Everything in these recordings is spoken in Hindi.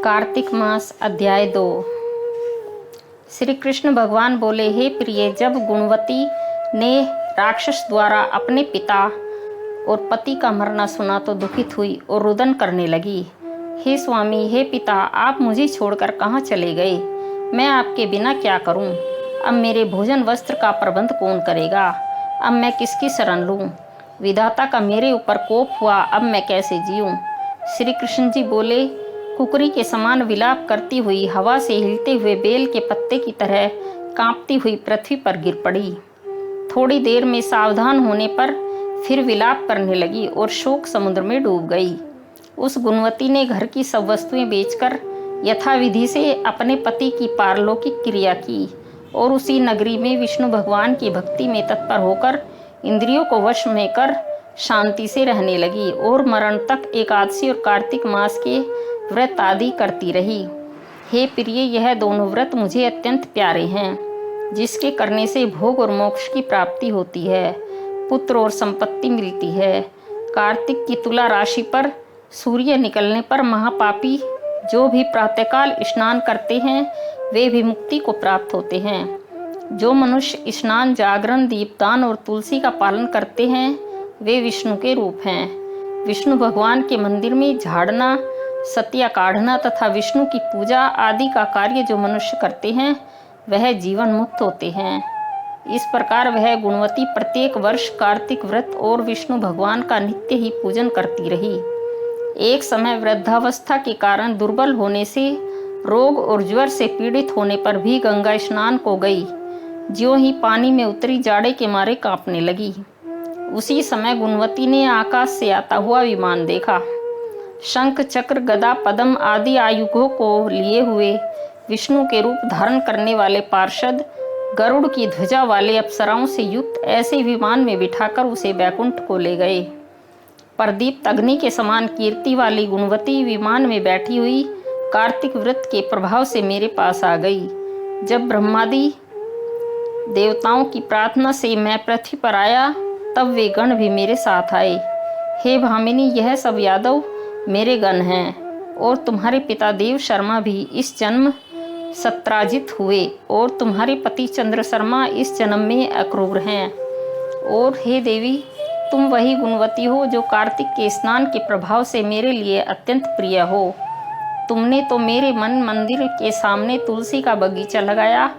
कार्तिक मास अध्याय 2। श्री कृष्ण भगवान बोले, हे प्रिय, जब गुणवती ने राक्षस द्वारा अपने पिता और पति का मरना सुना तो दुखित हुई और रुदन करने लगी। हे स्वामी, हे पिता, आप मुझे छोड़कर कहाँ चले गए? मैं आपके बिना क्या करूं? अब मेरे भोजन वस्त्र का प्रबंध कौन करेगा? अब मैं किसकी शरण लूं? विधाता का मेरे ऊपर कोप हुआ, अब मैं कैसे जीऊं? श्री कृष्ण जी बोले, कुकरी के समान विलाप करती हुई हवा से हिलते हुए बेल के पत्ते की तरह कांपती हुई पृथ्वी पर गिर पड़ी। थोड़ी देर में सावधान होने पर फिर विलाप करने लगी और शोक समुद्र में डूब गई। उस गुणवती ने घर की सब वस्तुएं बेचकर यथाविधि से अपने पति की पारलौकिक क्रिया की और उसी नगरी में विष्णु भगवान की भक्ति में तत्पर होकर इंद्रियों को वश में कर शांति से रहने लगी और मरण तक एकादशी और कार्तिक मास के व्रत आदि करती रही। हे प्रिय, यह दोनों व्रत मुझे अत्यंत प्यारे हैं, जिसके करने से भोग और मोक्ष की प्राप्ति होती है, पुत्र और संपत्ति मिलती है। कार्तिक की तुला राशि पर सूर्य निकलने पर महापापी जो भी प्रातःकाल स्नान करते हैं वे भी मुक्ति को प्राप्त होते हैं। जो मनुष्य स्नान, जागरण, दीपदान और तुलसी का पालन करते हैं वे विष्णु के रूप हैं। विष्णु भगवान के मंदिर में झाड़ना, सतिया काढ़ना तथा विष्णु की पूजा आदि का कार्य जो मनुष्य करते हैं वह जीवन मुक्त होते हैं। इस प्रकार वह गुणवती प्रत्येक वर्ष कार्तिक व्रत और विष्णु भगवान का नित्य ही पूजन करती रही। एक समय वृद्धावस्था के कारण दुर्बल होने से, रोग और ज्वर से पीड़ित होने पर भी गंगा स्नान को गई। ज्यों ही पानी में उतरी, जाड़े के मारे कांपने लगी। उसी समय गुणवती ने आकाश से आता हुआ विमान देखा। शंख, चक्र, गदा, पद्म आदि आयुधों को लिए हुए विष्णु के रूप धारण करने वाले पार्षद गरुड़ की ध्वजा वाले अप्सराओं से युक्त ऐसे विमान में बिठाकर उसे बैकुंठ को ले गए। प्रदीप्त अग्नि के समान कीर्ति वाली गुणवती विमान में बैठी हुई कार्तिक व्रत के प्रभाव से मेरे पास आ गई। जब ब्रह्मादि देवताओं की प्रार्थना से मैं पृथ्वी पर आया तब वे गण भी मेरे साथ आए। हे भामिनी, यह सब यादव मेरे गण हैं और तुम्हारे पिता देव शर्मा भी इस जन्म सत्राजित हुए और तुम्हारे पति चंद्र शर्मा इस जन्म में अक्रूर हैं। और हे देवी, तुम वही गुणवती हो जो कार्तिक के स्नान के प्रभाव से मेरे लिए अत्यंत प्रिय हो। तुमने तो मेरे मन मंदिर के सामने तुलसी का बगीचा लगाया,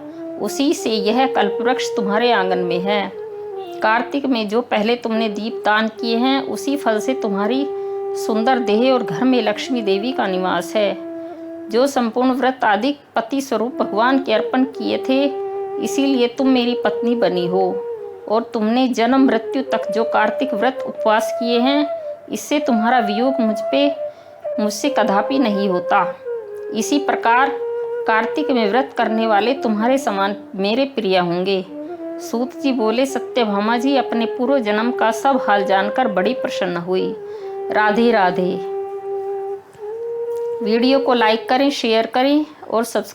उसी से यह कल्पवृक्ष तुम्हारे आंगन में है। कार्तिक में जो पहले तुमने दीप दान किए हैं उसी फल से तुम्हारी सुंदर देह और घर में लक्ष्मी देवी का निवास है। जो संपूर्ण व्रत आदि पति स्वरूप भगवान के अर्पण किए थे, इसीलिए तुम मेरी पत्नी बनी हो। और तुमने जन्म मृत्यु तक जो कार्तिक व्रत उपवास किए हैं, इससे तुम्हारा वियोग मुझसे कदापि नहीं होता। इसी प्रकार कार्तिक में व्रत करने वाले तुम्हारे समान मेरे प्रिय होंगे। सूत जी बोले, सत्यभामा जी अपने पूर्व जन्म का सब हाल जानकर बड़ी प्रसन्न हुई। राधे राधे। वीडियो को लाइक करें, शेयर करें और सब्सक्राइब